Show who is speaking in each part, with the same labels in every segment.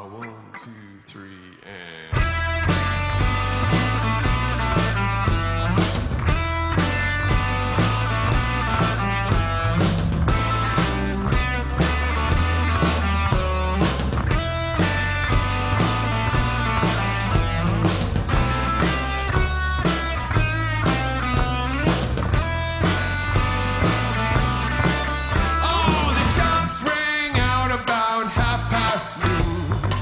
Speaker 1: 1, 2, 3, and...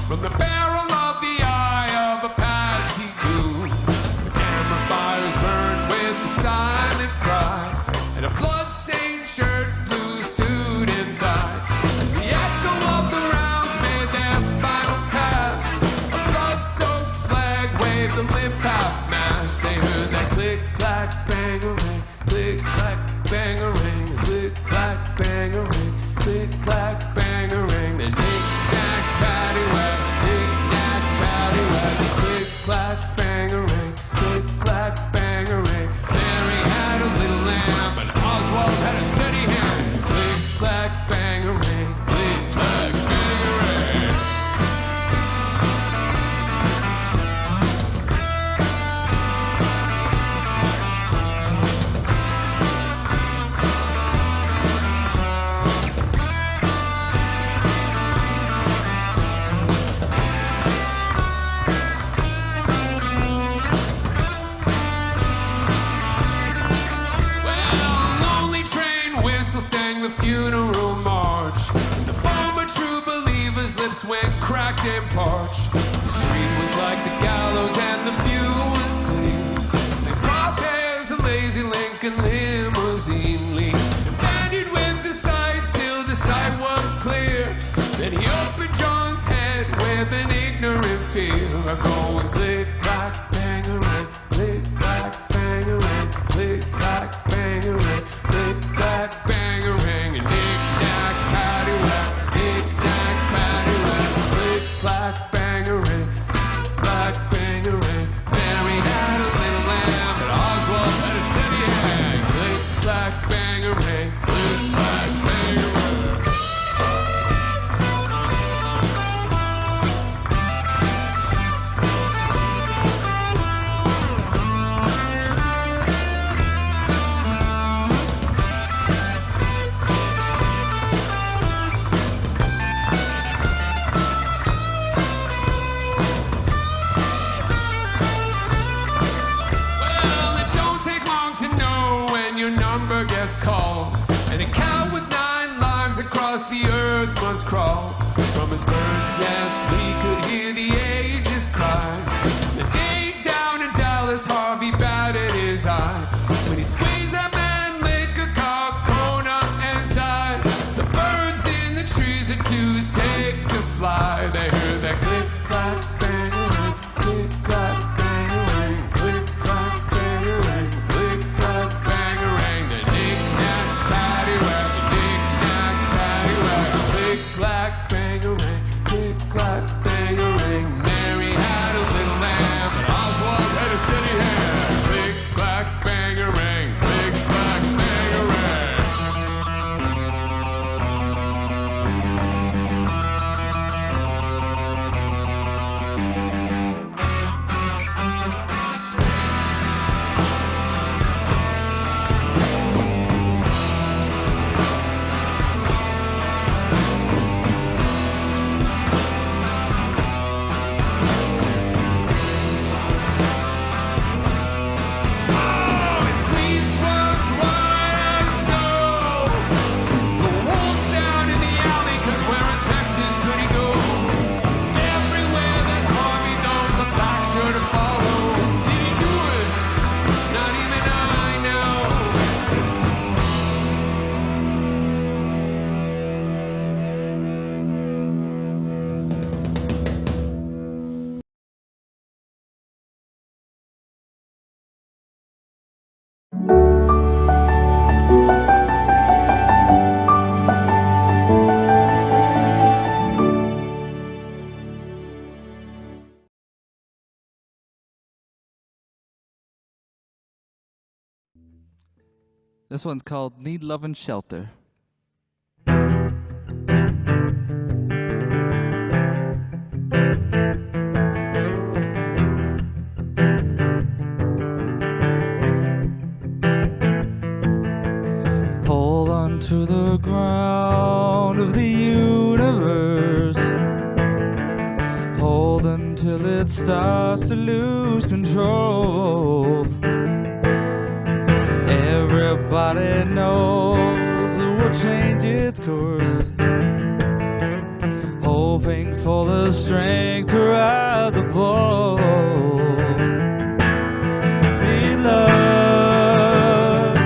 Speaker 1: From the barrel of the eye of a passing goon, the camera fires burn with a silent cry, and a blood-stained shirt, blue suit inside. As the echo of the rounds made their final pass, a blood-soaked flag waved the limp half-mast. They heard that click-clack, bang-a-ring, click-clack, bang-a-ring, click-clack, bang-a-ring, click-clack, bang-a-ring. Then knick-knack, paddywhack, knick-knack, paddywhack, click-clack, bang-a-ring, click-clack, bang-a-ring. Mary had a little lamb, but Oswald had a steady hand. Click-clack, bang-a-ring, click-clack, bang-a-ring. Sang the funeral march, and the former true believers' lips went cracked and parched. The street was like the gallows and the view was clear. With crosshairs, a lazy Lincoln limousine leaned, banded with the sight till the sight was clear. Then he opened John's head with an ignorant fear of going click-clack, bang-a-ring, click-clack, bang-a-ring, click-clack, bang-a-ring, click-clack, bang-a-ring, and knick-knack, paddywhack, knick-knack, paddywhack, click-clack, bang-a-ring, clack, bang-a-ring. Mary had a little lamb, but Oswald had a steady hand. Click-clack, bang-a-ring, click-clack, bang-a-ring. Gets called, and a cow with 9 lives across the earth must crawl. From his bird's nest he could hear the ages cry. The day down in Dallas, Harvey batted his eye when he squeezed that man liquor cock, Kona and sighed. The birds in the trees are too sick to fly. They heard that click-clack, bang-a-ring, click-clack, bang-a-ring, click-clack, bang-a-ring, click-clack, bang-a-ring. Click-clack, bang-a-ring, click-clack, bang-a-ring. Mary had a little lamb, but Oswald had a steady hand. Click-clack, bang-a-ring, click-clack, bang-a-ring.
Speaker 2: This one's called Need Love and Shelter. till it starts to lose control. Everybody knows it will change its course, hoping for the strength to ride the ball. Need love,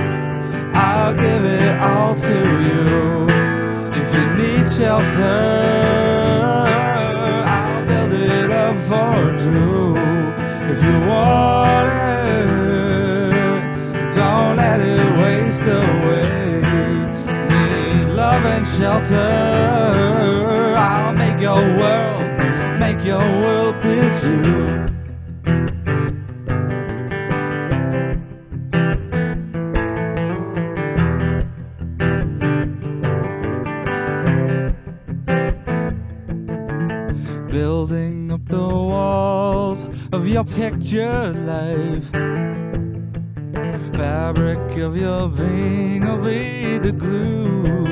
Speaker 2: I'll give it all to you. If you need shelter, I'll build it up for you. If you want it, don't let it waste away. Need love and shelter, I'll make your world this view. Building up the walls of your picture life, fabric of your being will be the glue.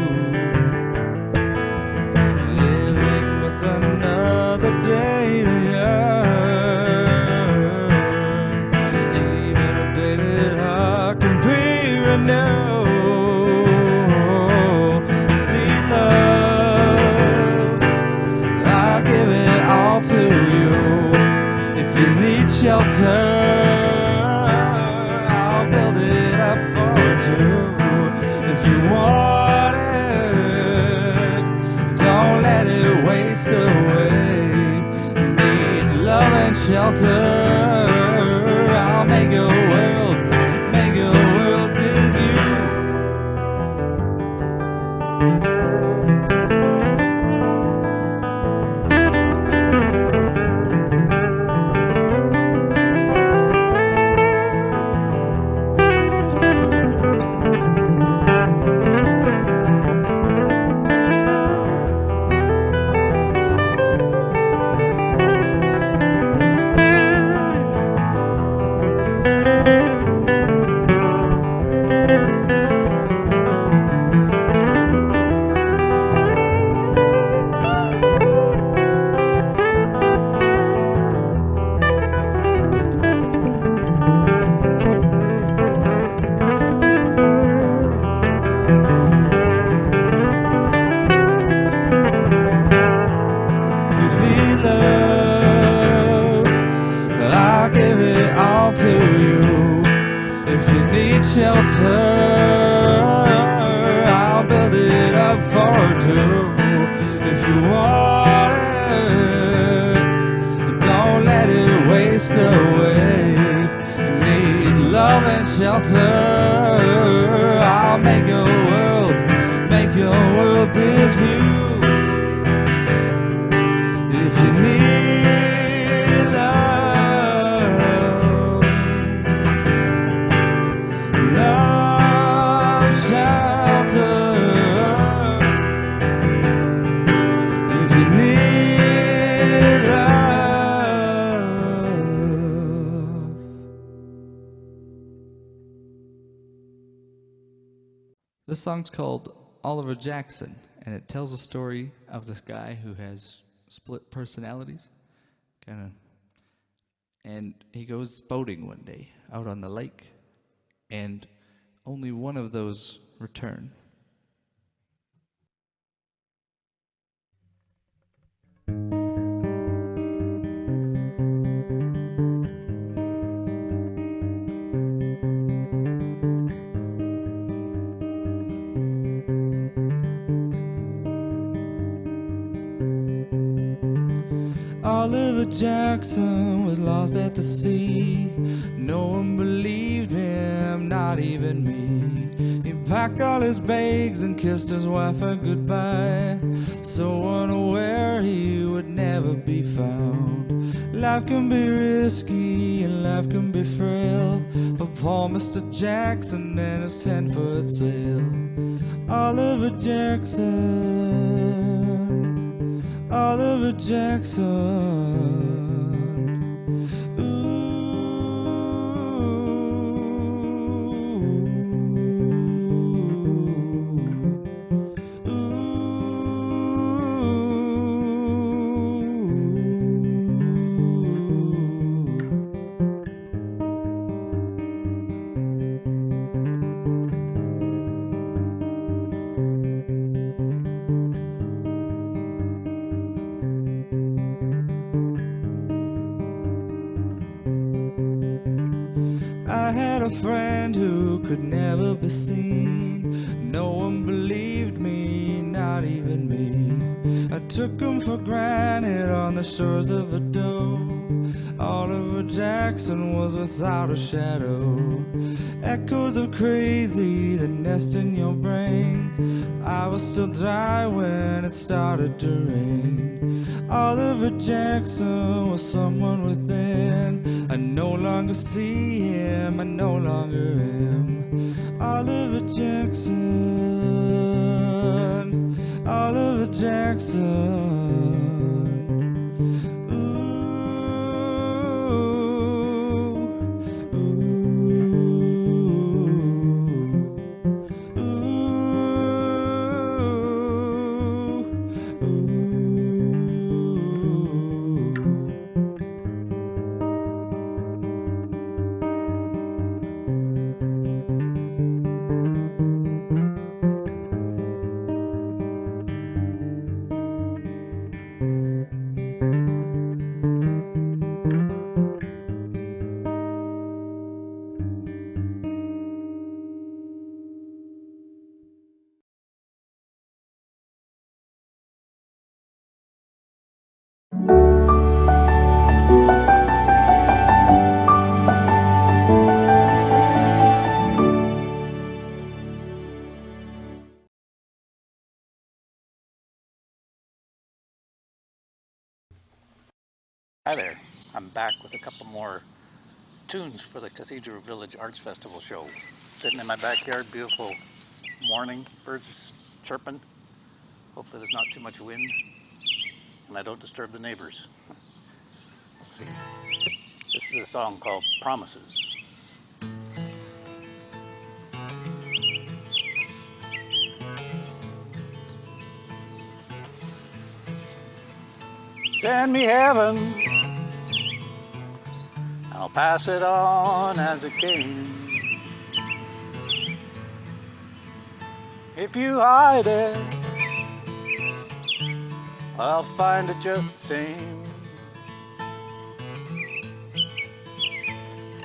Speaker 2: Living with another day to yearn, even a day that I can be renewed. Need love, I'll give it all to you. If you need shelter, I'll build it up for you. If you want it, don't let it waste away. Need love and shelter, I'll make your world with you. Shelter, I'll build it up for two. If you want it, don't let it waste away. Need love and shelter, I'll make your world this view. If you need love, shelter. If you need love. This song's called Oliver Jackson, and it tells a story of this guy who has split personalities, and he goes boating one day out on the lake, and only one of those return. Oliver Jackson was lost at the sea. No one believed him, not even me. He packed all his bags and kissed his wife a goodbye, so unaware he would never be found. Life can be risky and life can be frail for poor Mr. Jackson and his 10-foot sail. Oliver Jackson, Oliver Jackson. a friend who could never be seen. No one believed me, not even me. I took him for granted on the shores of a doe. Oliver Jackson was without a shadow. Echoes of crazy that nest in your brain. I was still dry when it started to rain. Oliver Jackson was someone within. I no longer see him, I no longer am. Oliver Jackson, Oliver Jackson.
Speaker 3: Hi there, I'm back with a couple more tunes for the Cathedral Village Arts Festival show. Sitting in my backyard, beautiful morning, birds chirping. Hopefully there's not too much wind and I don't disturb the neighbors. Let's see. This is a song called Promises. Send me heaven, I'll pass it on as it came. If you hide it, I'll find it just the same.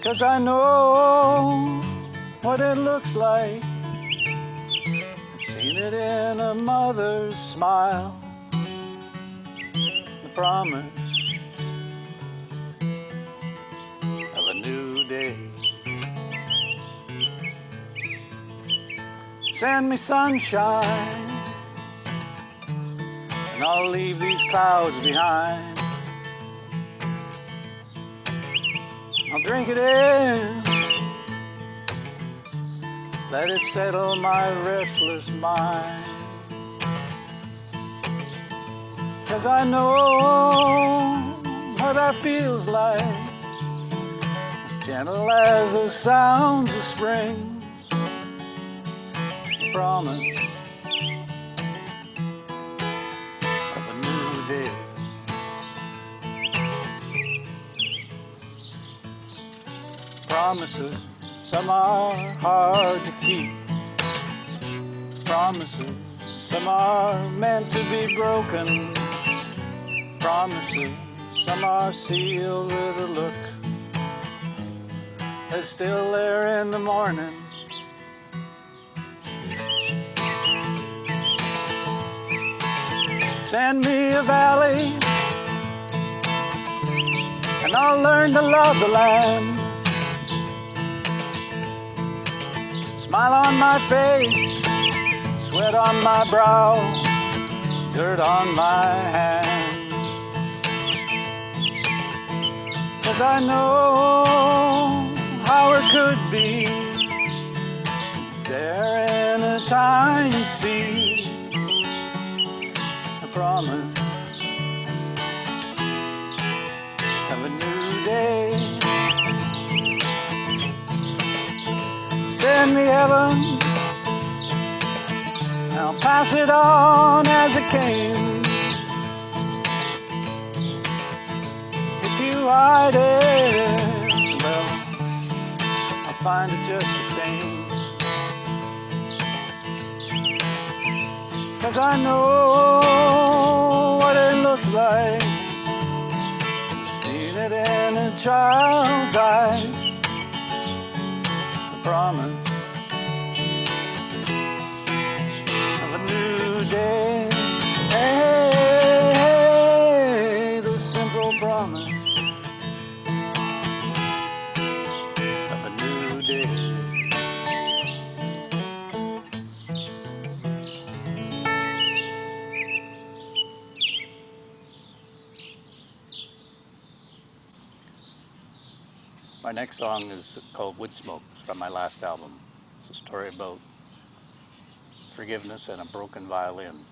Speaker 3: 'Cause I know what it looks like. I've seen it in a mother's smile. The promise of a new day. Send me sunshine, and I'll leave these clouds behind. I'll drink it in, let it settle my restless mind. 'Cause I know what that feels like, as gentle as the sounds of spring. Promise of a new day. Promises, some are hard to keep. Promises, some are meant to be broken. Promises, some are sealed with a look. They're still there in the morning. Send me a valley, and I'll learn to love the land. Smile on my face, sweat on my brow, dirt on my hand. 'Cause I know how it could be. It's there in a tiny seed. Promise of a new day. Send me heaven, I'll pass it on as it came. If you hide it, well, I'll find it just the same. 'Cause I know what it looks like. I've seen it in a child's eyes. promise of a new day. Hey, the simple promise of a new day. My next song is called Wood Smoke. It's from my last album. It's a story about forgiveness and a broken violin.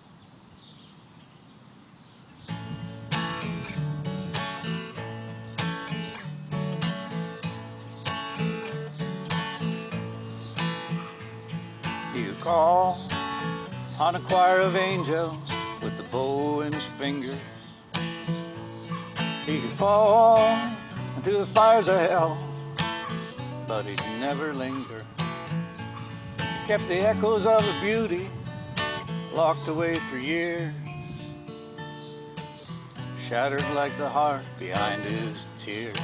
Speaker 3: You call on a choir of angels with the bow in his fingers. He could fall into the fires of hell, but he'd never linger. He kept the echoes of a beauty locked away for years, shattered like the heart behind his tears.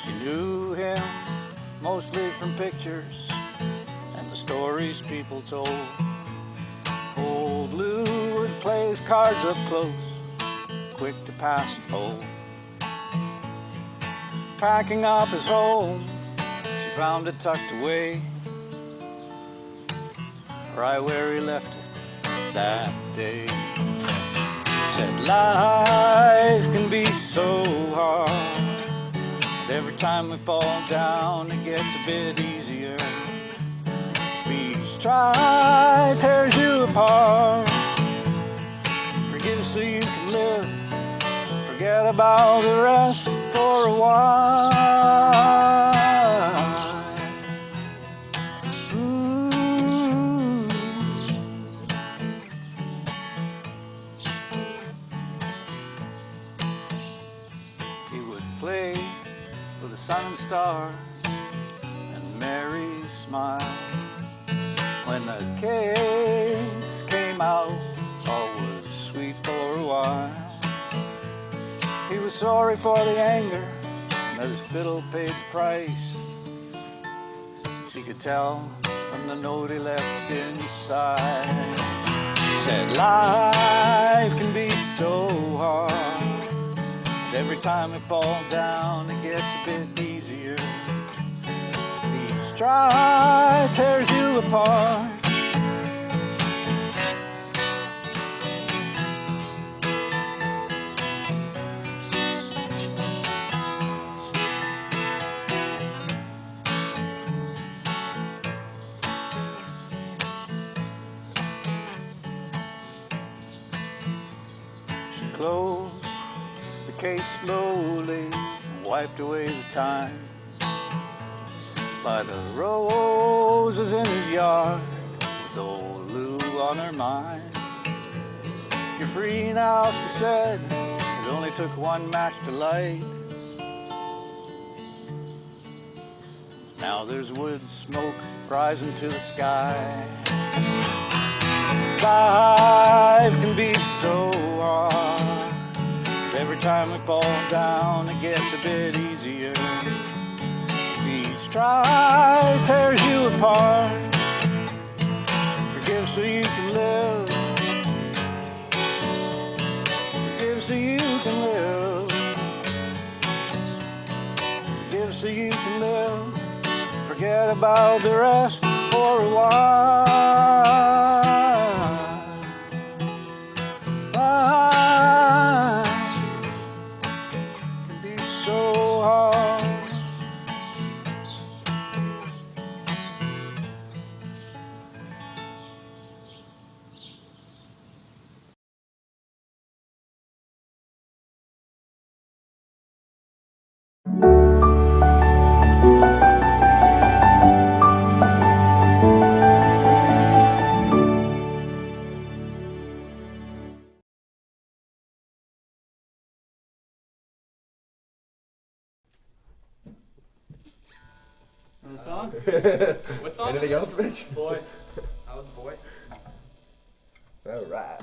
Speaker 3: She knew him mostly from pictures and the stories people told. Old Lou would play his cards up close, quick to pass and fold. Packing up his home, she found it tucked away, right where he left it that day. Said life can be so hard, but every time we fall down it gets a bit easier. Each try tears you apart. Forgive so you can live, forget about the rest for a while. He would play for the sun and stars and Mary smiled. When the case came out, all was sweet for a while. He was sorry for the anger, that his fiddle paid the price. She could tell from the note he left inside. He said life can be so hard, but every time we fall down it gets a bit easier. Each try tears you apart. She closed the case slowly and wiped away the time. By the roses in his yard, with old Lou on her mind. You're free now, she said, it only took one match to light. Now there's wood smoke rising to the sky. Life can be so hard, but every time we fall down it gets a bit easier. Each try tears you apart. Forgive so you can live, forgive so you can live, forgive so you can live, forget about the rest for a while. Life can be so hard. The song?
Speaker 4: What song?
Speaker 2: Anything else, Mitch?
Speaker 4: Boy. I was a boy.
Speaker 2: All right.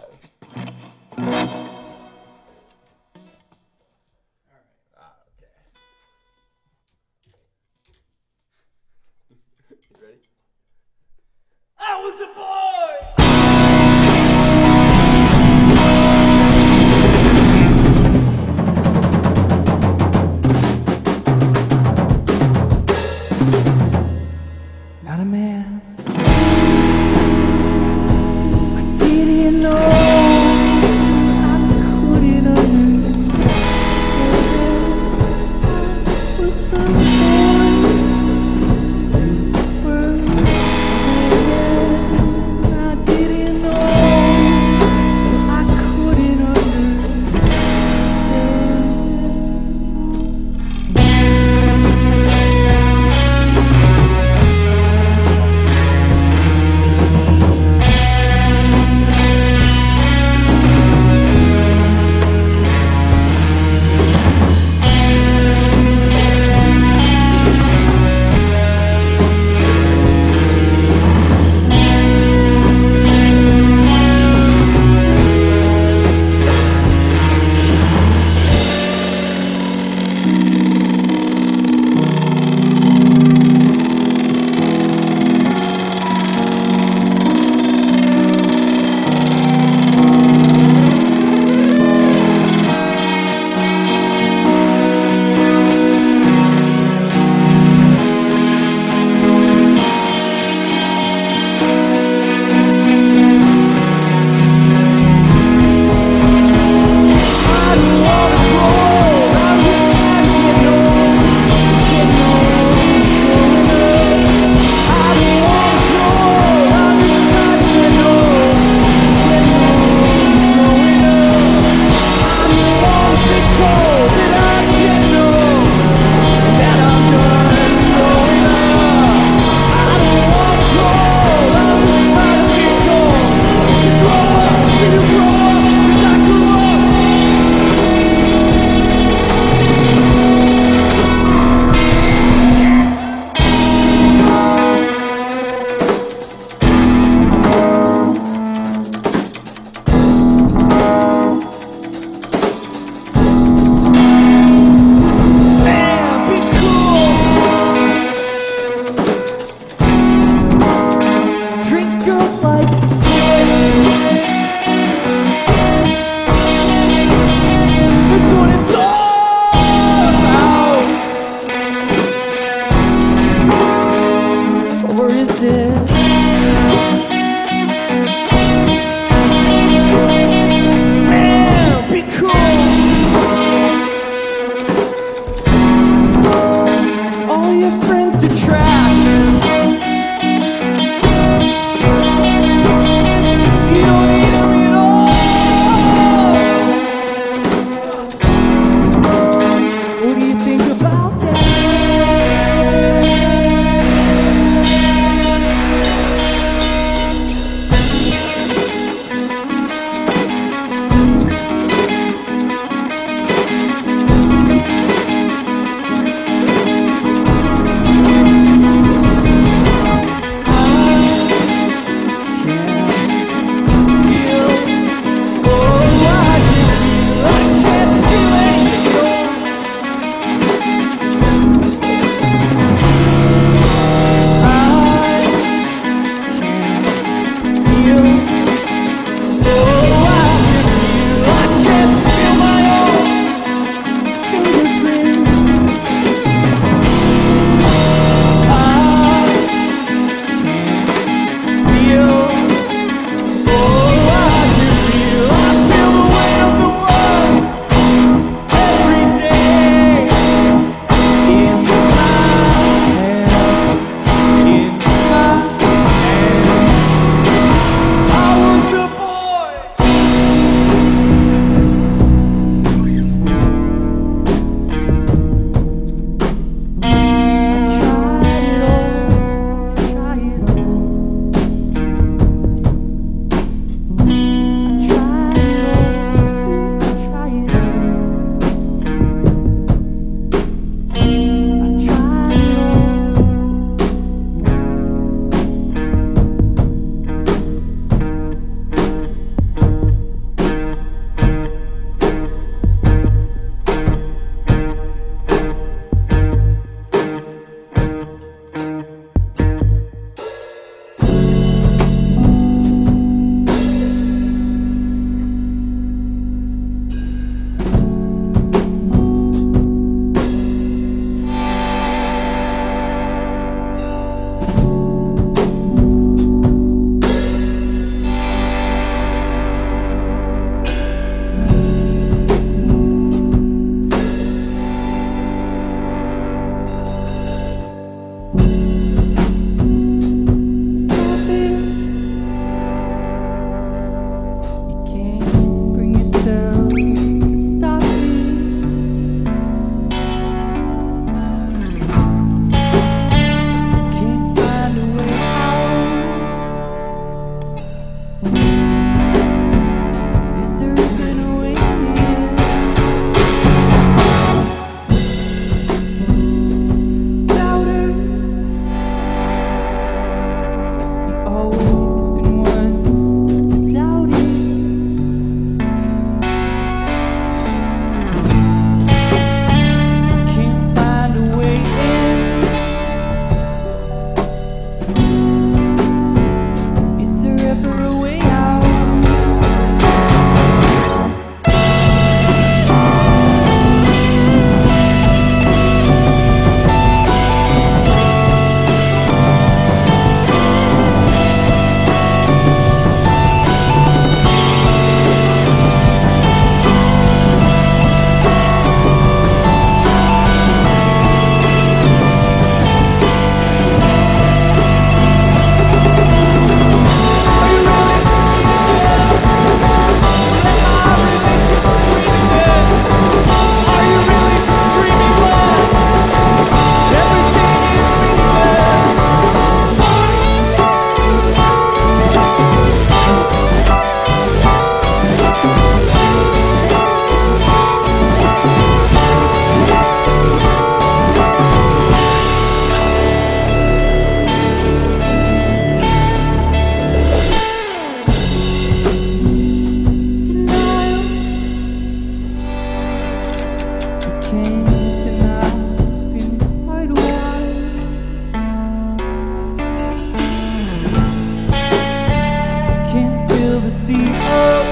Speaker 2: Can't feel the sea up,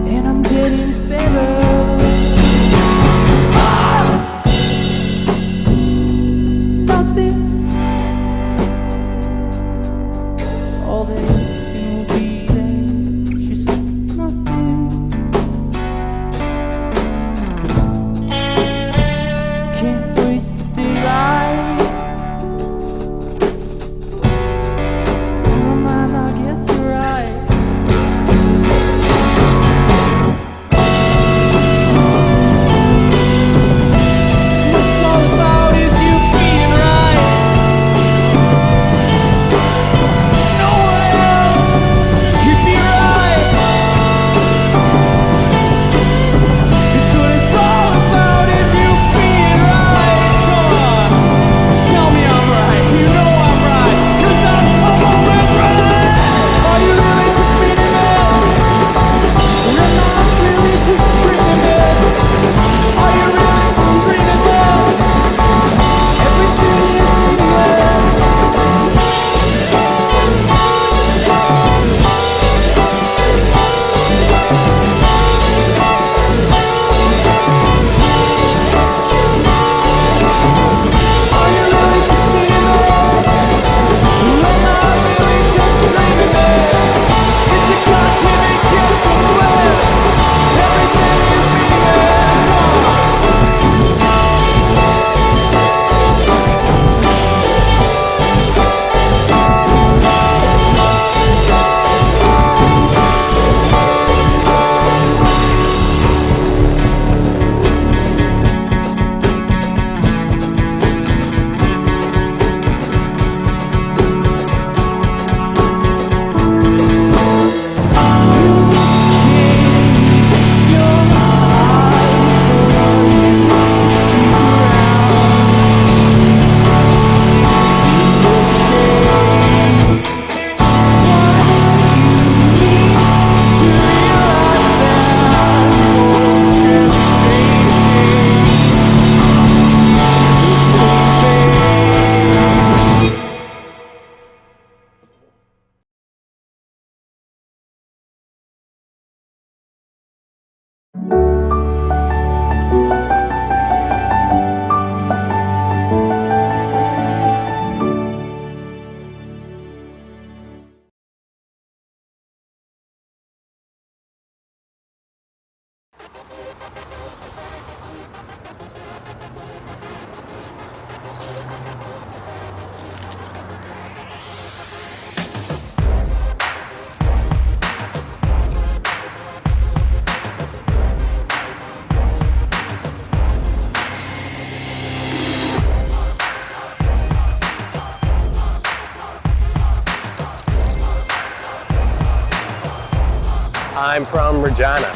Speaker 2: and I'm getting fed up. Nothing. All day it's been beating. She said nothing. Can't waste the daylight. Never mind, I guess you're right. So it's all about is you being right. No one else could be right. It's what it's all about is you being right. Come on, tell me I'm right. You know I'm right, 'cause I'm always right. Are you really just meaning it? Or am I really just dreaming it? Are you really just dreaming it? Everything is meaningless. Are you really just meaning it? Or am I really just dreaming it? It's a God-given gift of bliss. Everything is meaningless.
Speaker 5: I'm from Regina,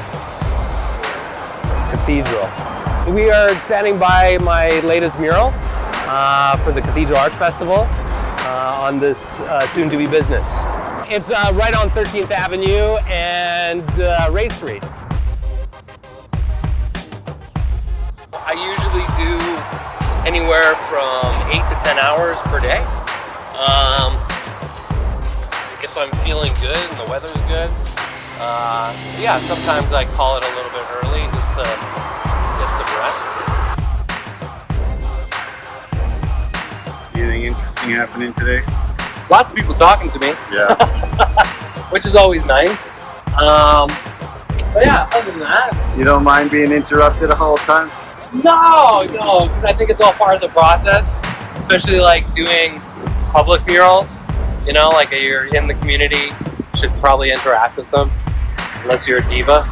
Speaker 5: Cathedral. We are standing by my latest mural for the Cathedral Arts Festival on this soon-to-be business. It's right on 13th Avenue and Ray Street. I usually do anywhere from 8 to 10 hours per day. If I'm feeling good and the weather's good, yeah, sometimes I call it a little bit early just to get some rest.
Speaker 6: Anything interesting happening today?
Speaker 5: Lots of people talking to me.
Speaker 6: Yeah.
Speaker 5: Which is always nice. But yeah, other than that,
Speaker 6: You don't mind being interrupted the whole time?
Speaker 5: no, 'cause I think it's all part of the process, especially like doing public murals. You know, like you're in the community, you should probably interact with them, unless you're a diva.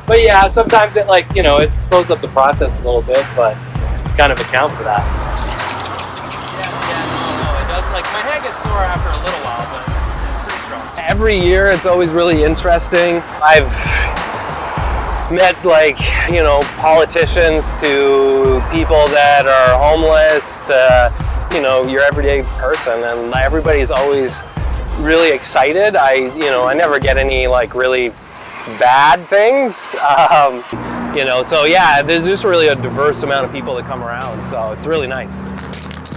Speaker 5: But yeah, sometimes it it slows up the process a little bit, but kind of account for that. Yes, no, it does. Like my head gets sore after a little while, but it's pretty strong. Every year, it's always really interesting. I've met politicians to people that are homeless to your everyday person, and everybody's always really excited. I never get any really bad things. So yeah, there's just really a diverse amount of people that come around, so it's really nice.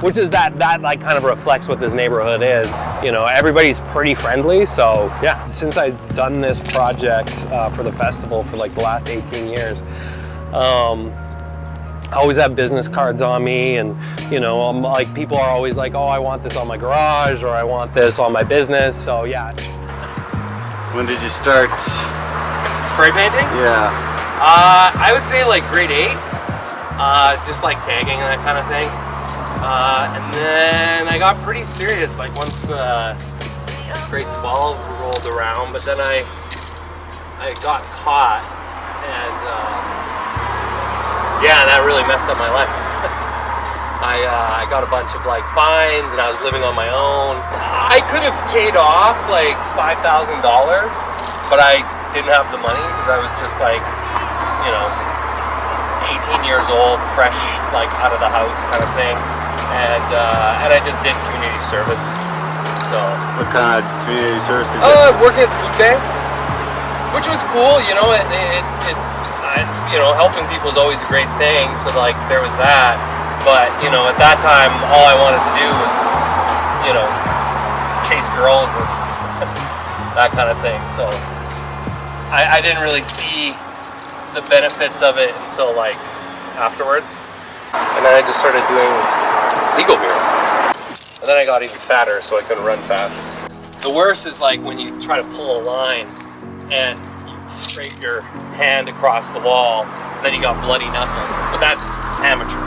Speaker 5: which is that like kind of reflects what this neighborhood is. You know, everybody's pretty friendly. So yeah, since I've done this project for the festival for like the last 18 years, I always have business cards on me, and you know, like people are always like, oh, I want this on my garage, or I want this on my business. So yeah.
Speaker 6: When did you start?
Speaker 5: Spray painting?
Speaker 6: Yeah.
Speaker 5: I would say like grade 8, just like tagging and that kind of thing. And then I got pretty serious like once grade 12 rolled around, but then I got caught, and yeah, that really messed up my life. I got a bunch of like fines, and I was living on my own. I could have paid off like $5,000, but I didn't have the money because I was just like, you know, 18 years old, fresh like out of the house kind of thing, and I just did community service. So
Speaker 6: What kind of community service did you do?
Speaker 5: working at the food bank, which was cool. You know, you know, helping people is always a great thing. So like there was that, but you know, at that time, all I wanted to do was, you know, chase girls and that kind of thing. So I didn't really see the benefits of it until like afterwards, and then I just started doing legal murals. And then I got even fatter, so I couldn't run fast. The worst is like when you try to pull a line and you scrape your hand across the wall, and then you got bloody knuckles. But that's amateur.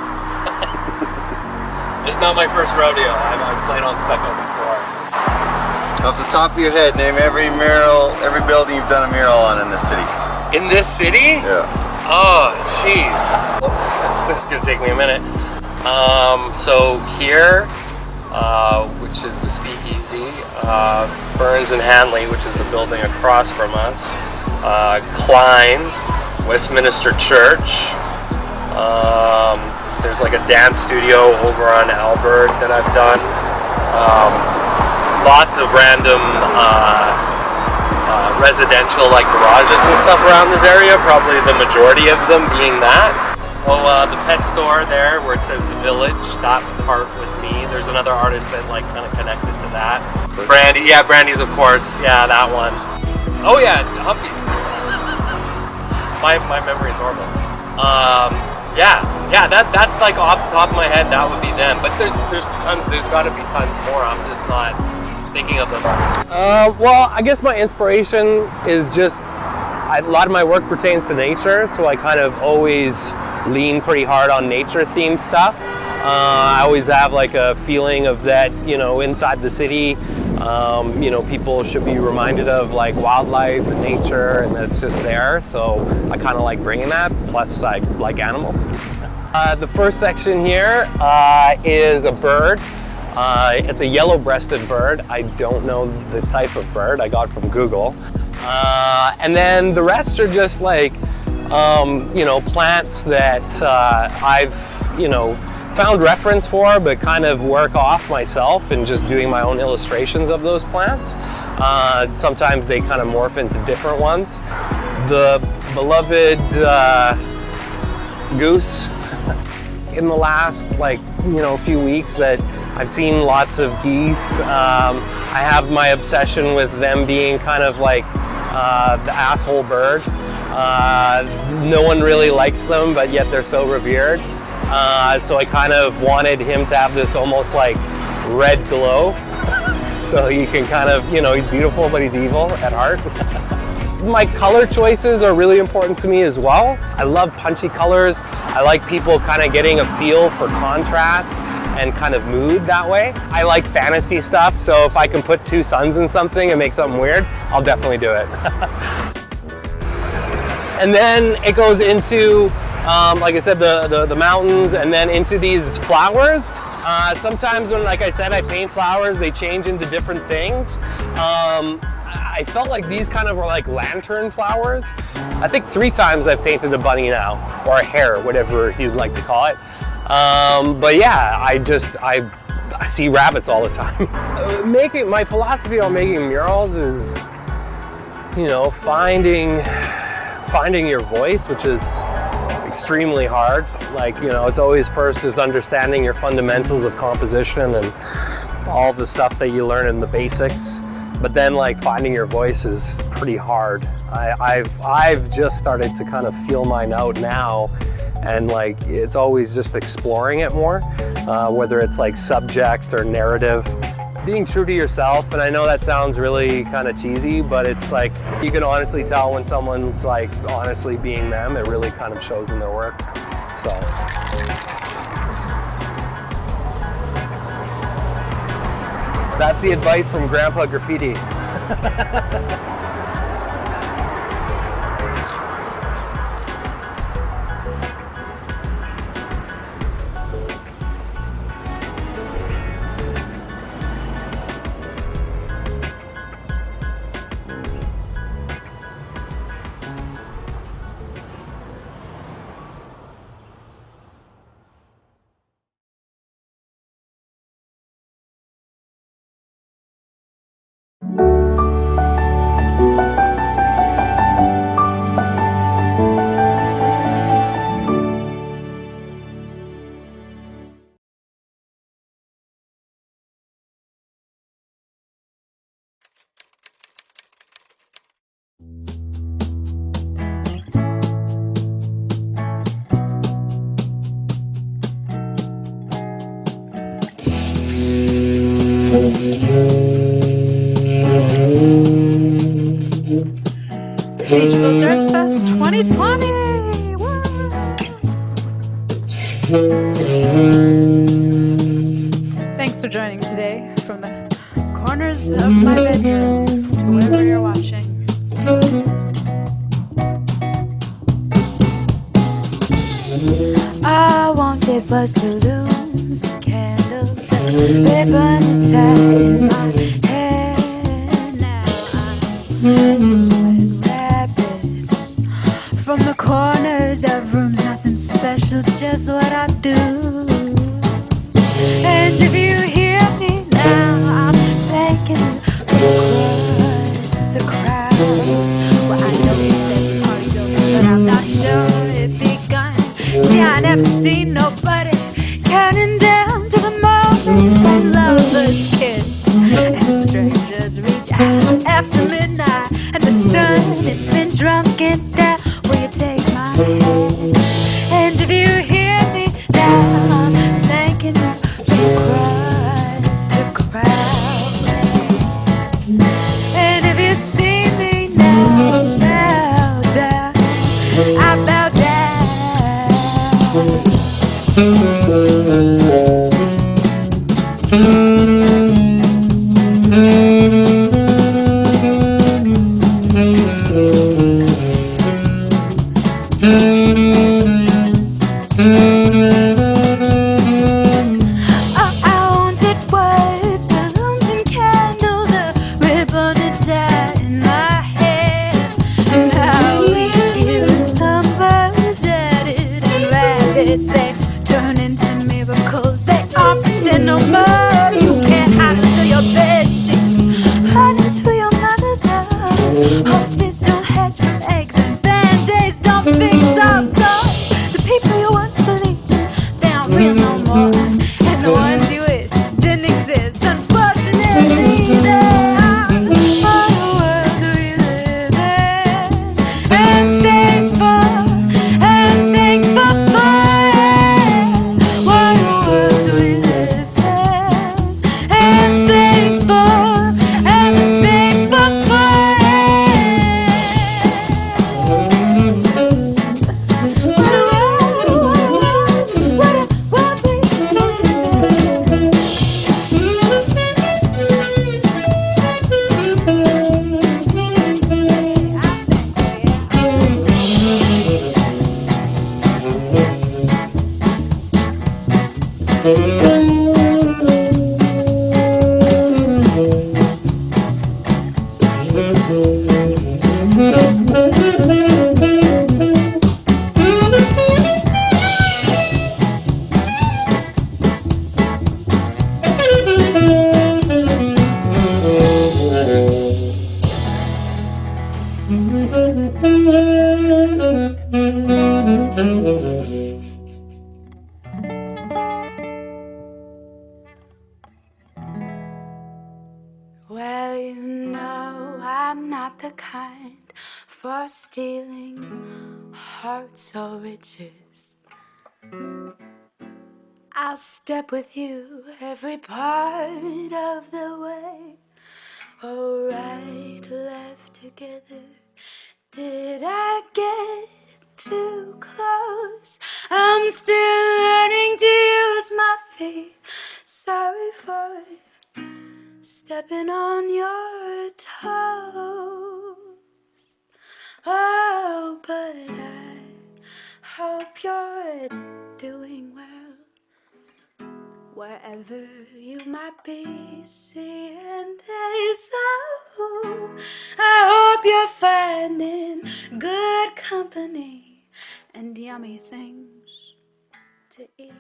Speaker 5: It's not my first rodeo. I've played on stucco before.
Speaker 6: Off the top of your head, name every mural, every building you've done a mural on in this city.
Speaker 5: In this city?
Speaker 6: Yeah.
Speaker 5: Oh, jeez. This is gonna take me a minute. So here, which is the Speakeasy, Burns and Hanley, which is the building across from us, Klein's, Westminster Church. There's like a dance studio over on Albert that I've done. Lots of random residential like garages and stuff around this area, probably the majority of them being that. Oh, the pet store there where it says the Village, that part was me. There's another artist that like kind of connected to that. Brandy, yeah, Brandy's of course, yeah, that one. Oh yeah, Humpy's. My memory is horrible. Yeah, that's like off the top of my head, that would be them. But there's got to be tons more. I'm just not thinking of them. Well, I guess my inspiration is just a lot of my work pertains to nature, so I kind of always lean pretty hard on nature-themed stuff. I always have like a feeling of that, you know, inside the city, you know, people should be reminded of like wildlife and nature, and that's just there. So I kind of like bringing that. Plus, I like animals. The first section here is a bird. It's a yellow-breasted bird. I don't know the type of bird. I got it from Google. And then the rest are just like, you know, plants that I've, you know, found reference for, but kind of work off myself and just doing my own illustrations of those plants. Sometimes they kind of morph into different ones. The beloved goose. In the last, like, you know, few weeks that I've seen lots of geese. I have my obsession with them being kind of like the asshole bird. No one really likes them, but yet they're so revered. So I kind of wanted him to have this almost like red glow. So you can kind of, you know, he's beautiful, but he's evil at heart. My color choices are really important to me as well. I love punchy colors. I like people kind of getting a feel for contrast and kind of mood that way. I like fantasy stuff, so if I can put two suns in something and make something weird, I'll definitely do it. And then it goes into, like I said, the mountains, and then into these flowers. Sometimes when, like I said, I paint flowers, they change into different things. I felt like these kind of were like lantern flowers. I think 3 times I've painted a bunny now, or a hare, whatever you'd like to call it. But yeah, I see rabbits all the time. My philosophy on making murals is, you know, finding your voice, which is extremely hard. Like, you know, it's always first just understanding your fundamentals of composition and all the stuff that you learn in the basics. But then like finding your voice is pretty hard. I've just started to kind of feel mine out now, and like it's always just exploring it more, whether it's like subject or narrative. Being true to yourself, and I know that sounds really kind of cheesy, but it's like you can honestly tell when someone's like honestly being them. It really kind of shows in their work. So. That's the advice from Grandpa Graffiti.
Speaker 7: Cathedral Arts Fest 2020! Woo! Thanks for joining today from the corners of my bedroom to wherever you're watching. I wanted was balloons and candles and ribbon and tie in my hair. Now I'm moving rabbits from the corners of rooms. Nothing special, it's just what I do. And if you hear me now, I'm thanking you across the crowd. Well, I know you say the party's over, but I'm not sure it begun. See, I never seen nobody counting down to the moment when lovers kiss and strangers reach out after midnight and the sun, it's been drunk and down. Will you take my hand? And if you hear me now, I'm thanking you from across the crowd. And if you see me now, bow down, I bow they turn into miracles. They aren't pretend no more. You can't hide Well, you know I'm not the kind for stealing hearts or riches. I'll step with you every part of the way. Oh, right, left together. Did I get too close? I'm still learning to use my feet. Sorry for stepping on your toes. Oh, but I hope you're doing well. Wherever you might be seeing this, oh, I hope you're finding good company and yummy things to eat.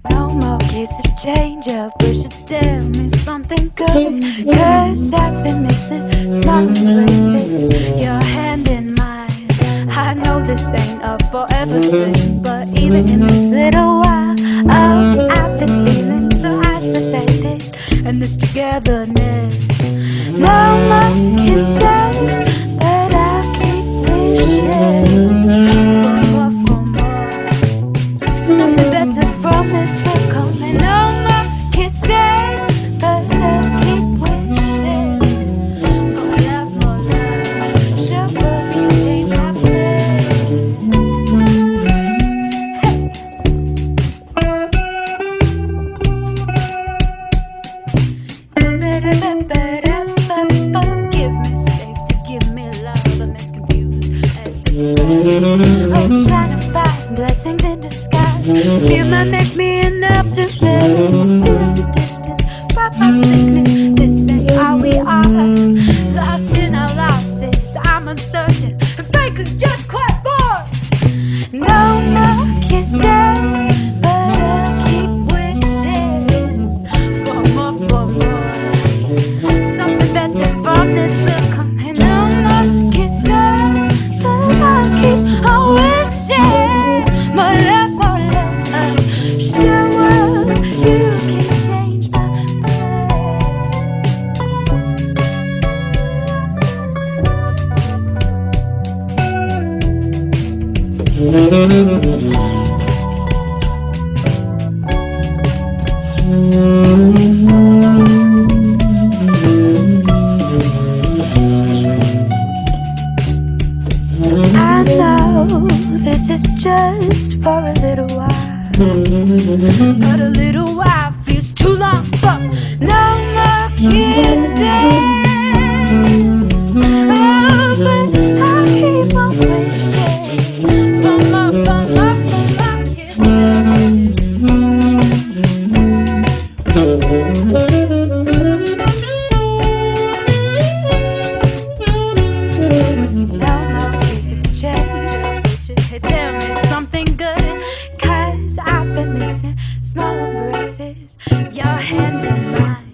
Speaker 7: No more kisses, change of wishes, tell me something good. Cause I've been missing small embraces, your hand in mine. I know this ain't a forever thing, but even in this little while, oh, I've been feeling so isolated in this togetherness. No more kisses, but I'll keep wishing for more. Something better from this will come, and no more kisses, but I'll keep wishing. More love, sure will change my plan. Give me safety, give me love, I'm as confused as the days. Oh, trying to find blessings in disguise. Fear might make me an optimist. Feel the distance, brought my sickness. This ain't all we are. Lost in our losses, I'm uncertain and frankly just quite bored. No more kisses, but I'll keep wishing for more, for more. Something better from this will come, and no more kisses, but I'll keep on wishing. More love, sure will, you can change my I know this is just for a little while, but a little while feels too long for no more kisses. Oh, but I'll keep on wishing for more, for more, for more kisses. No more kisses, change of wishes. Hey, tell me something good, cause I've been missing small embraces, your hand in mine.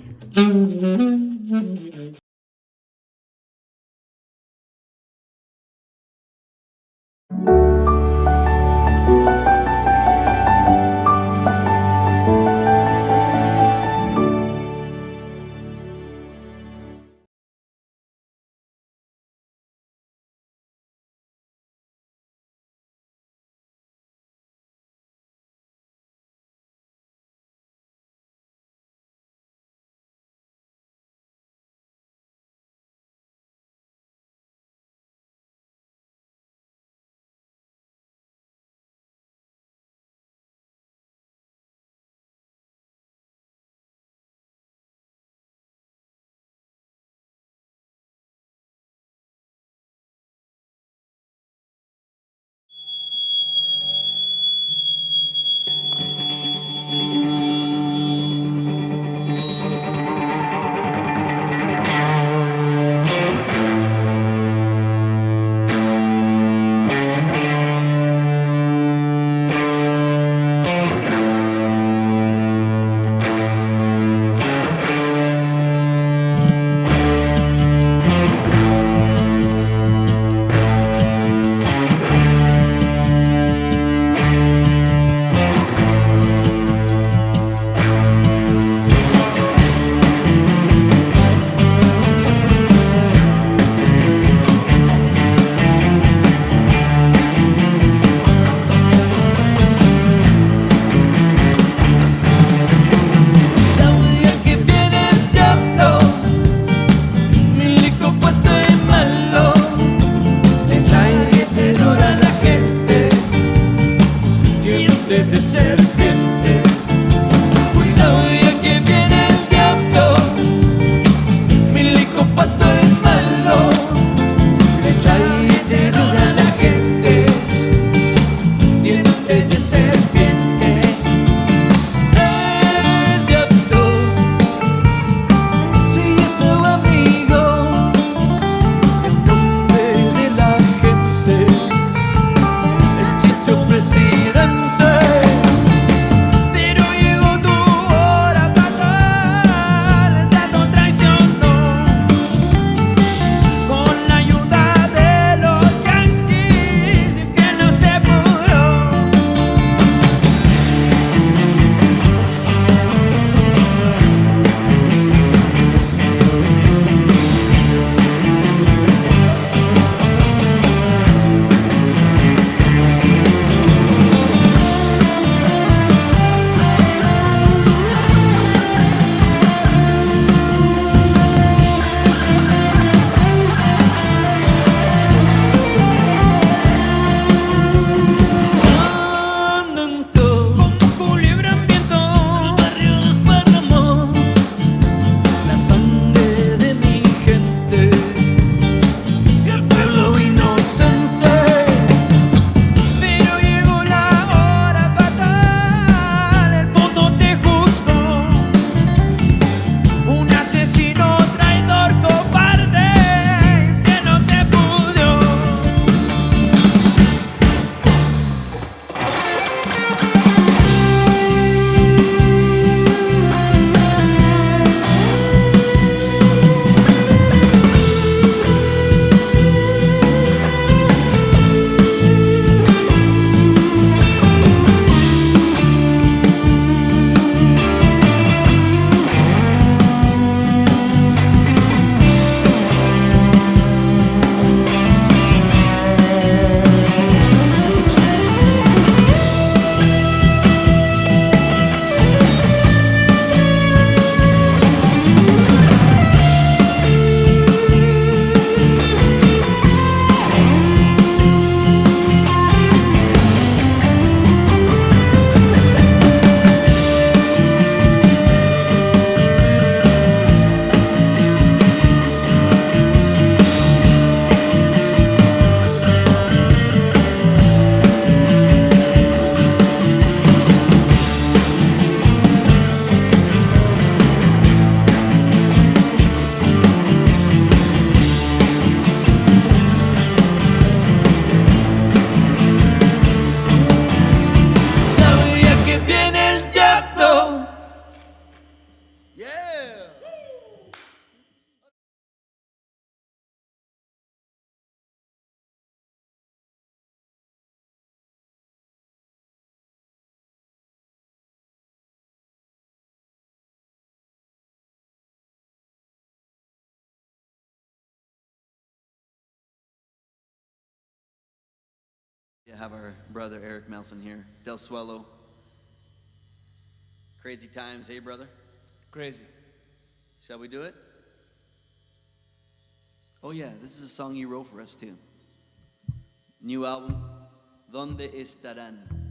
Speaker 8: have our brother Eric Melson here. Del Suelo. Crazy times, hey brother?
Speaker 4: Crazy.
Speaker 8: Shall we do it? Oh yeah, this is a song you wrote for us too. New album, ¿Dónde estarán?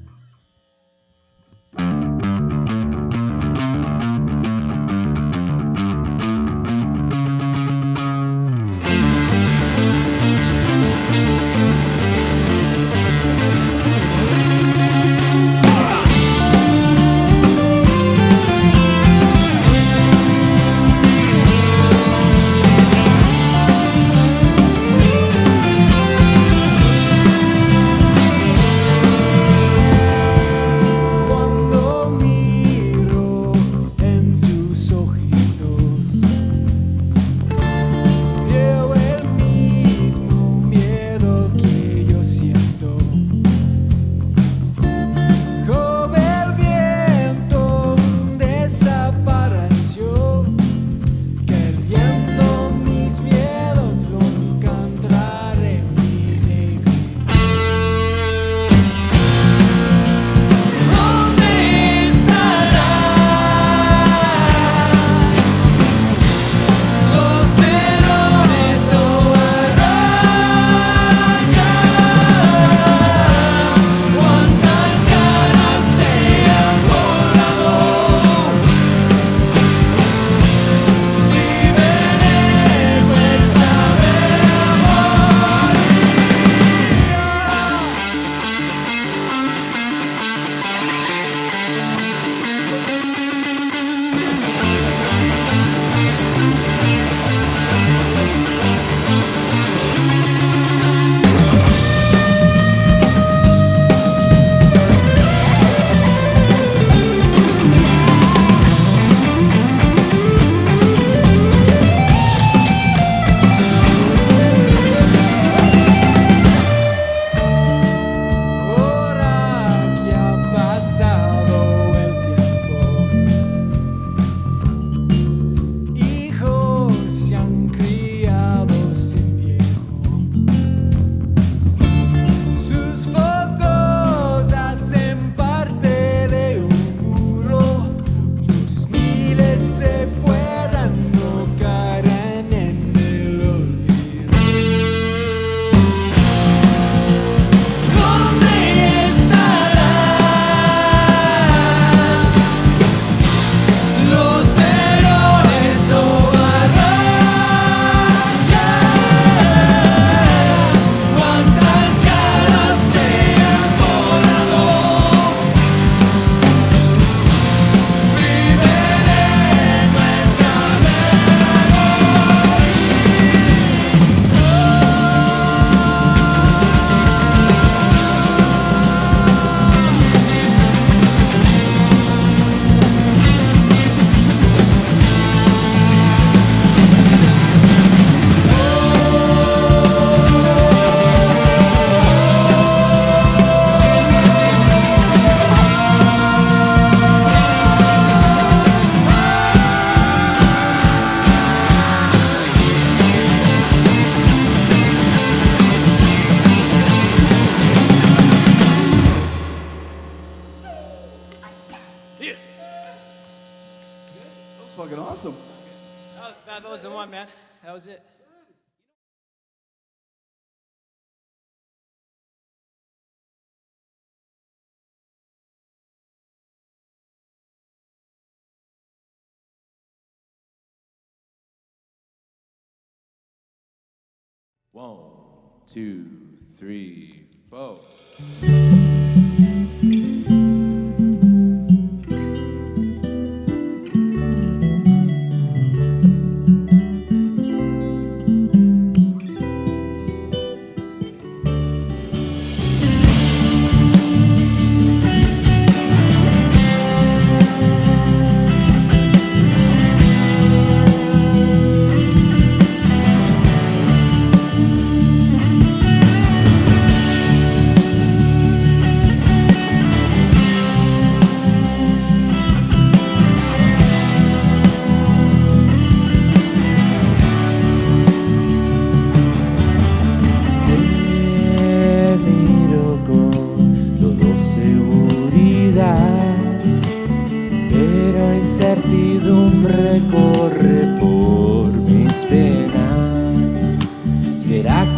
Speaker 9: fucking awesome.
Speaker 4: That was the one, man. That was it.
Speaker 2: One, two, three, four.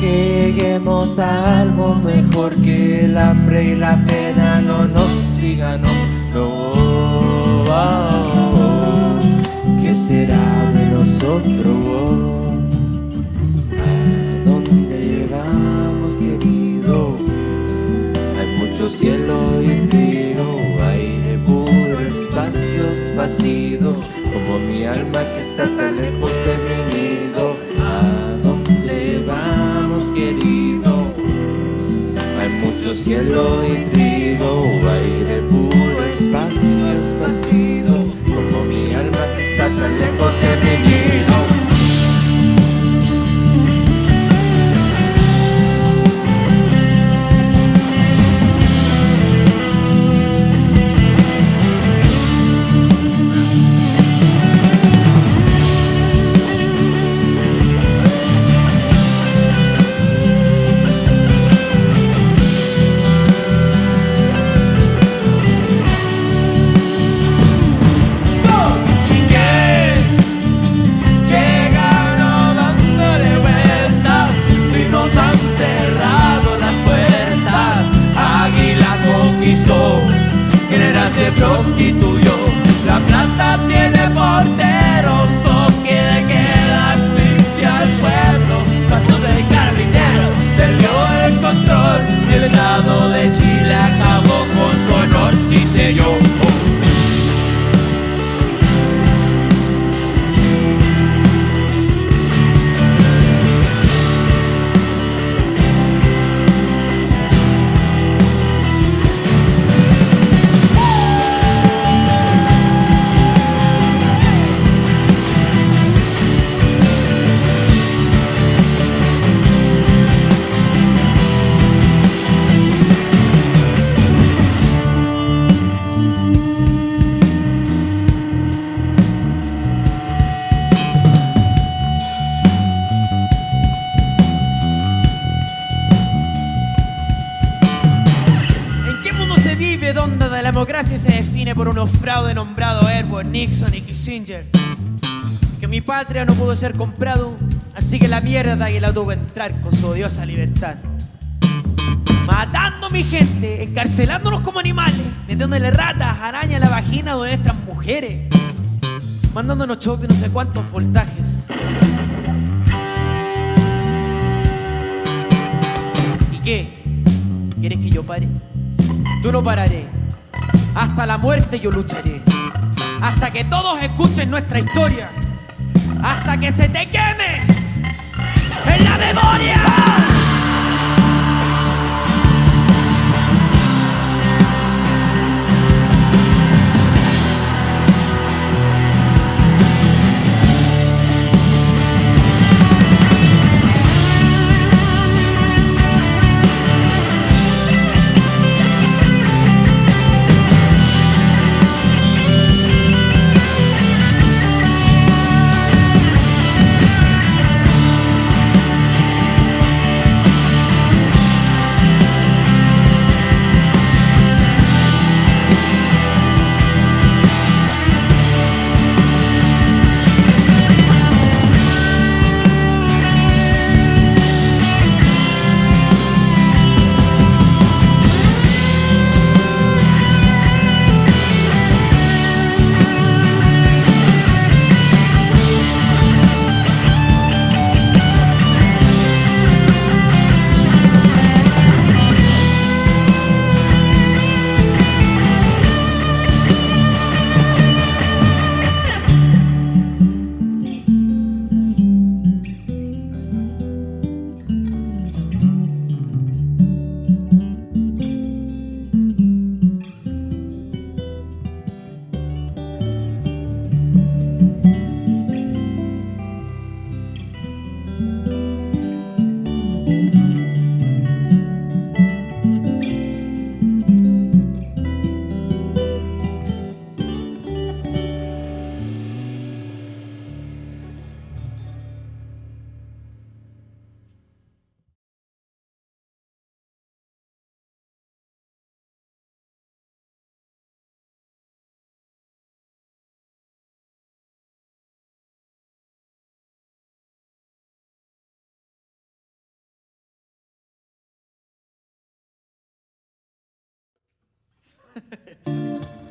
Speaker 10: que lleguemos a algo mejor, que el hambre y la pena no nos sigan, no. ¿Qué será de nosotros? ¿A dónde vamos, querido? Hay mucho cielo y río, aire puro, espacios vacíos, como mi alma que está tan lejos de mi nido. ¿A dónde vamos, querido? Hay mucho cielo y río, aire puro, espacios vacíos, como mi alma que está tan lejos de mi nido. Se prostituyó, la plaza tiene porteros, toque de queda, asfixia al pueblo, tanto de carabinero, perdió el control y el Estado de Chile acabó con su honor, dice yo.
Speaker 11: Donde la democracia se define por unos fraudes nombrados Edward, Nixon y Kissinger. Que mi patria no pudo ser comprado, así que la mierda que la tuvo que entrar con su odiosa libertad. Matando a mi gente, encarcelándonos como animales, metiéndole ratas, arañas en la vagina de nuestras mujeres, mandándonos choques de no sé cuántos voltajes. ¿Y qué? ¿Quieres que yo pare? Yo no pararé. Hasta la muerte yo lucharé. Hasta que todos escuchen nuestra historia. Hasta que se te queme en la memoria.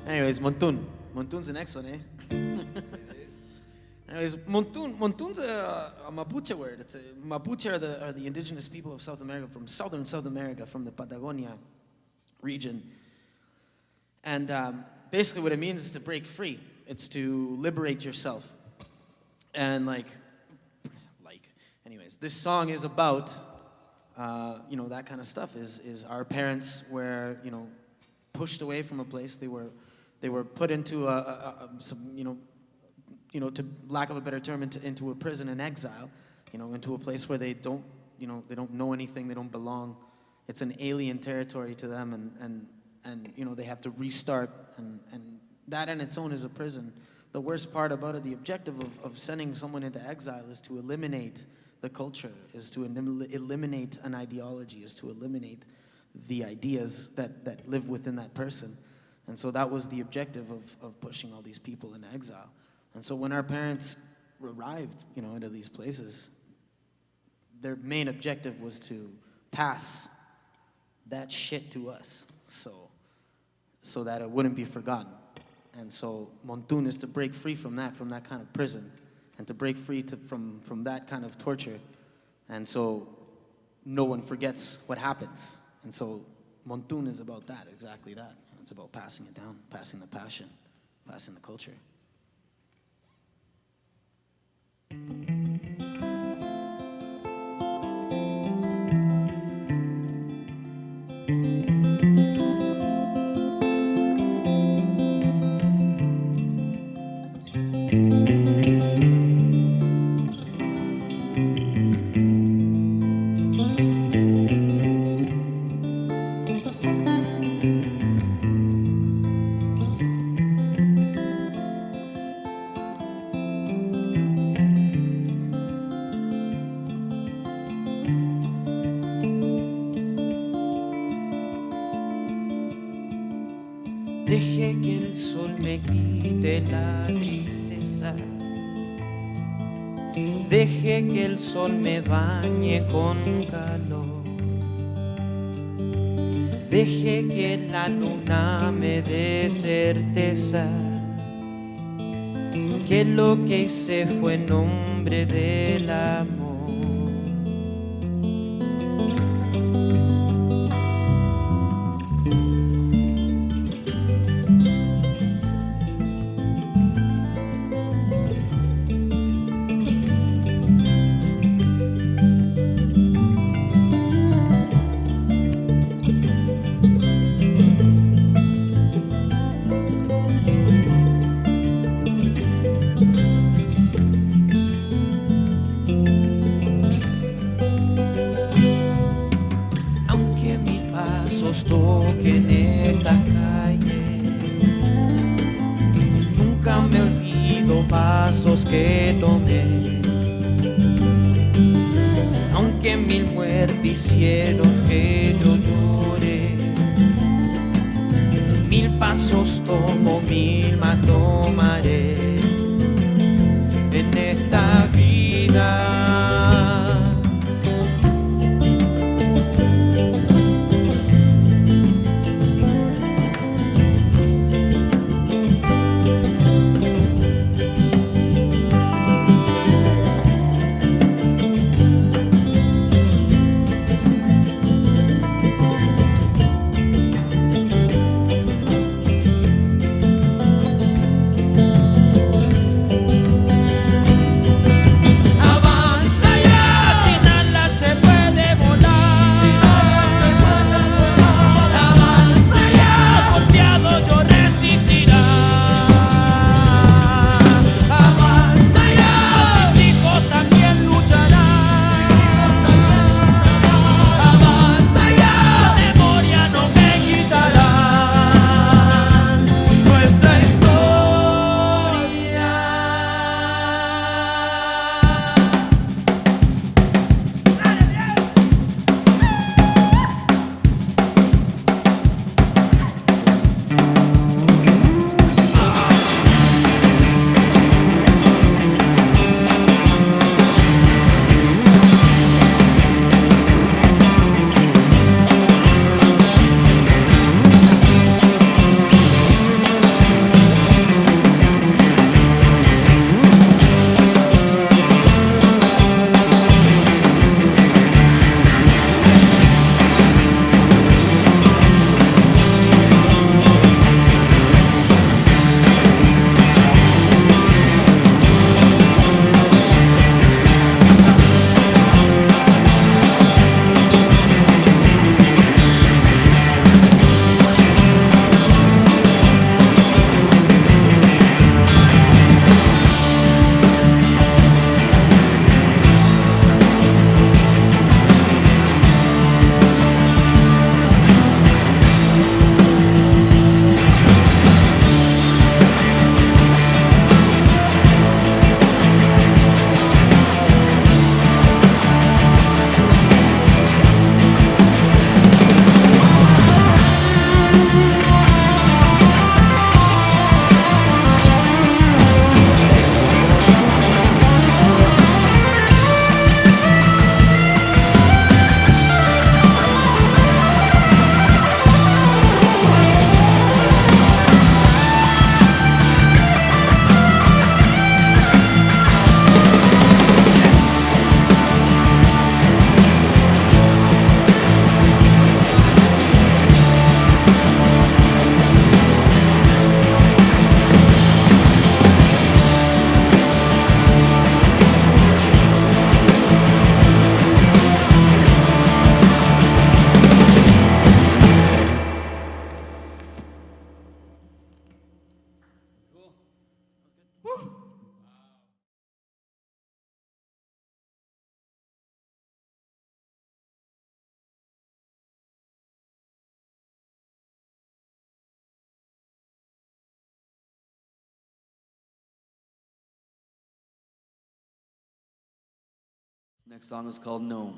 Speaker 11: Anyways, Montun. Montun's the next one, eh? Anyways, Montun's a Mapuche word. It's Mapuche are the indigenous people of South America, from southern South America, from the Patagonia region. And basically what it means is to break free. It's to liberate yourself. And anyways, this song is about, that kind of stuff. Is our parents were, pushed away from a place. They were put into to lack of a better term, into a prison and exile, into a place where they don't know anything, they don't belong. It's an alien territory to them, and they have to restart, and that in its own is a prison. The worst part about it, the objective of sending someone into exile is to eliminate the culture, is to eliminate an ideology, is to eliminate the ideas that live within that person. And so that was the objective of pushing all these people into exile. And so when our parents arrived, into these places, their main objective was to pass that shit to us, so that it wouldn't be forgotten. And so Montun is to break free from that kind of prison, and to break free from that kind of torture. And so no one forgets what happens. And so Montun is about that, exactly that. It's about passing it down, passing the passion, passing the culture.
Speaker 2: Deje que el sol me quite la tristeza. Deje que el sol me bañe con calor. Deje que la luna me dé certeza que lo que hice fue en nombre del amor. Toquen esta calle, nunca me olvido pasos que tomé, aunque mil muertes hicieron que yo llore, mil pasos tomo, mil más tomaré en esta vida.
Speaker 8: This next song is called No.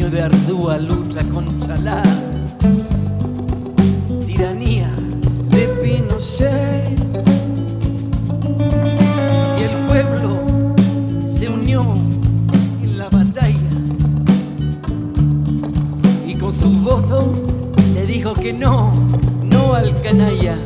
Speaker 8: De ardua lucha contra la tiranía de Pinochet, y el pueblo se unió en la batalla y con su voto le dijo que no, no al canalla.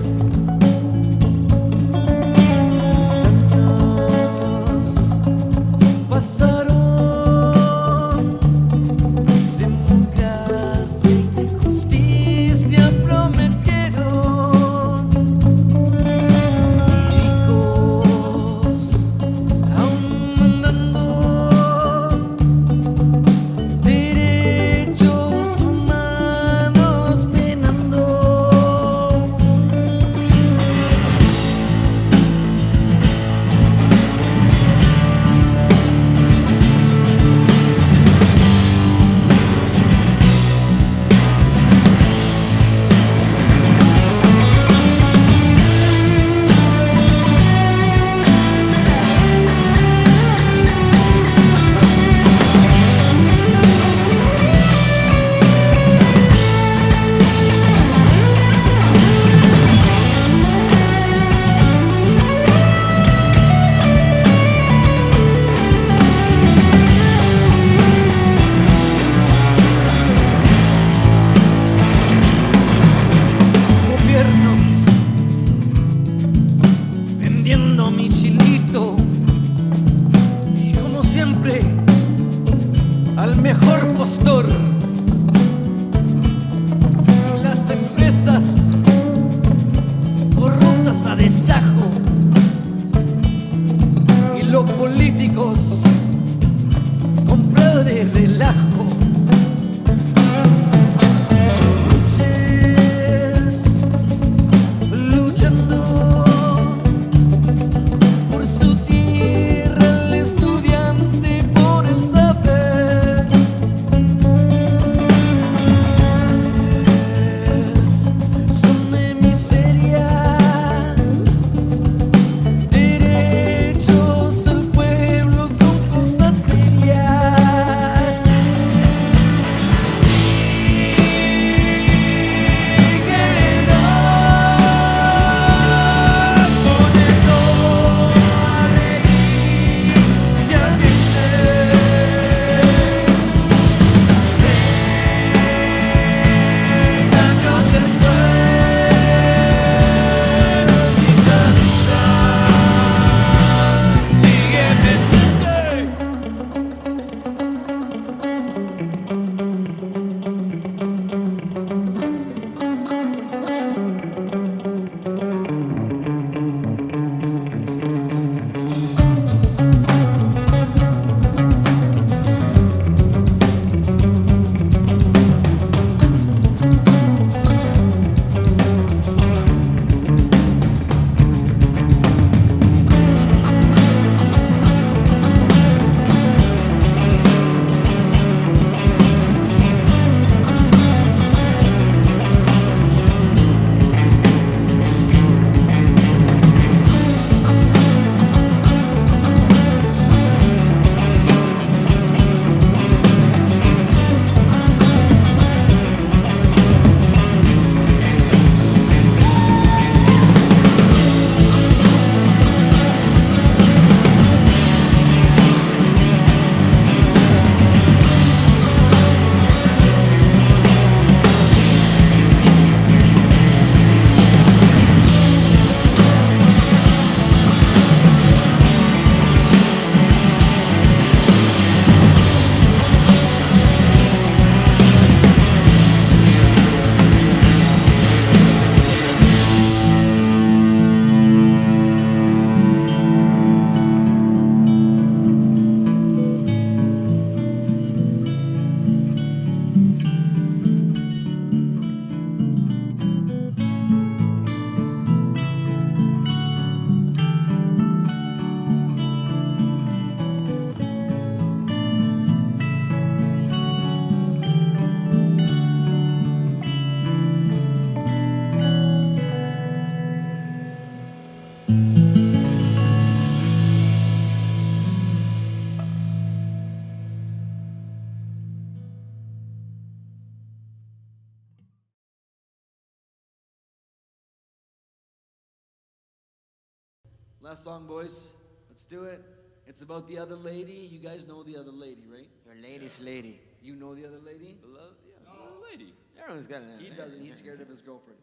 Speaker 8: Last song, boys. Let's do it. It's about the other lady. You guys know the other lady, right?
Speaker 11: Your lady's lady.
Speaker 8: You know the other lady?
Speaker 11: The other lady. Everyone's got an
Speaker 8: He doesn't. He's scared of his girlfriend.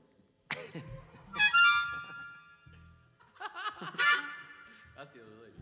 Speaker 11: That's the other lady.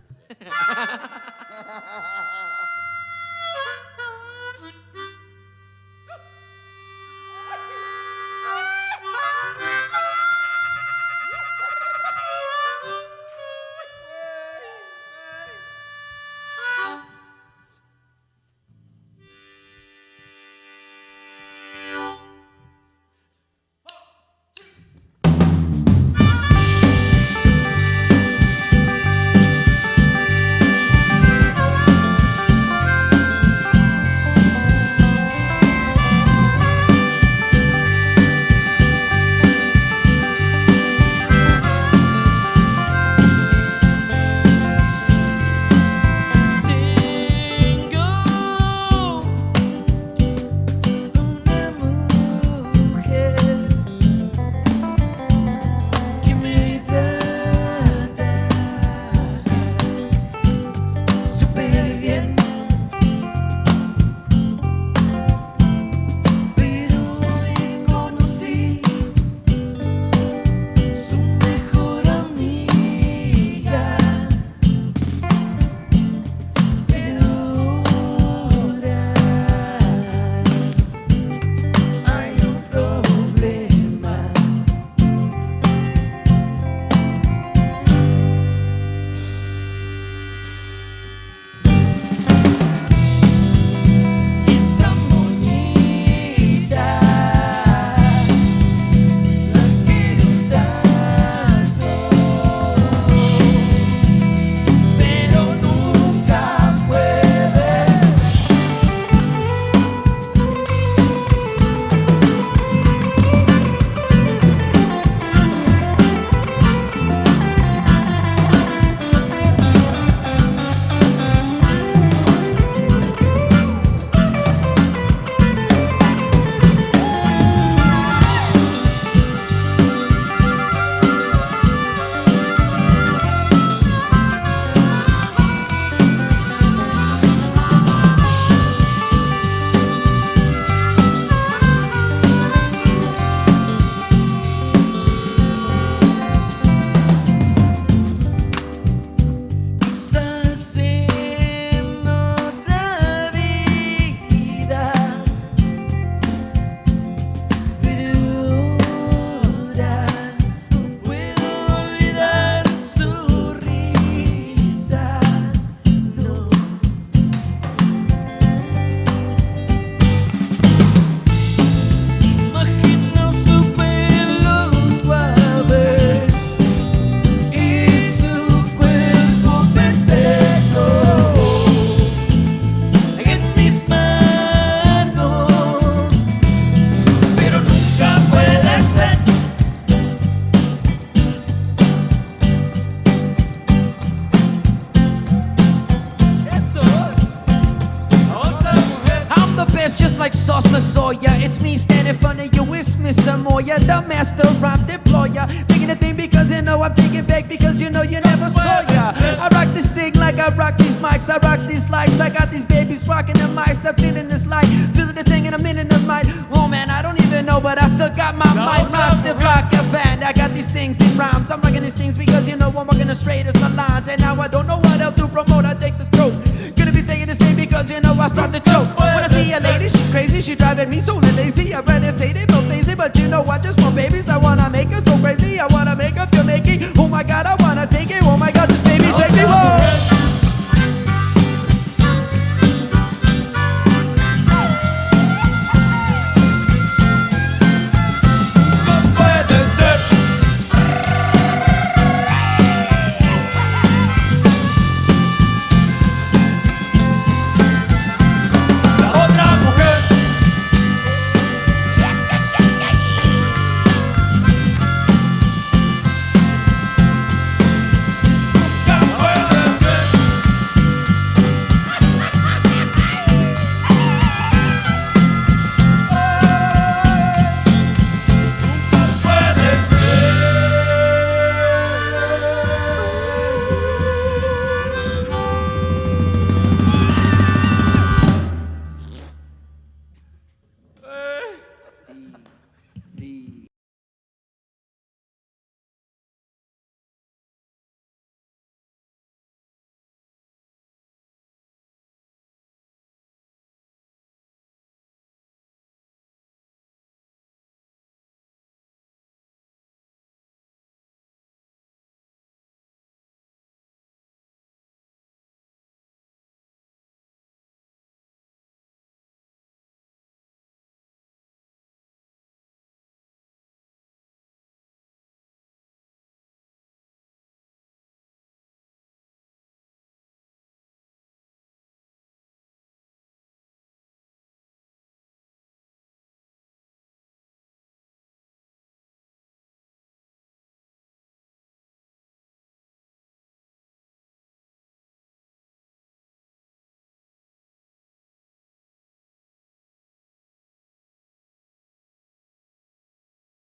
Speaker 11: It's me standing in front of you, it's Mr. Moya, the master rhyme deployer. Thinking a thing because you know I'm thinking back because you know you never saw ya. I rock this thing like I rock these mics, I rock these lights. I got these babies rocking the mics, I'm feeling this light, feeling the thing in a minute of might. Oh man, I don't even know, but I still got my mic. I still rock a band, I got these things in rhymes. I'm rocking these things because you know I'm walking the straightest of lines. And now I don't know what else to promote, I take the throat. Gonna be thinking the same because you know I start to joke. When I see a lady, she's crazy, she driving me so lazy. I better say they both lazy, but you know I just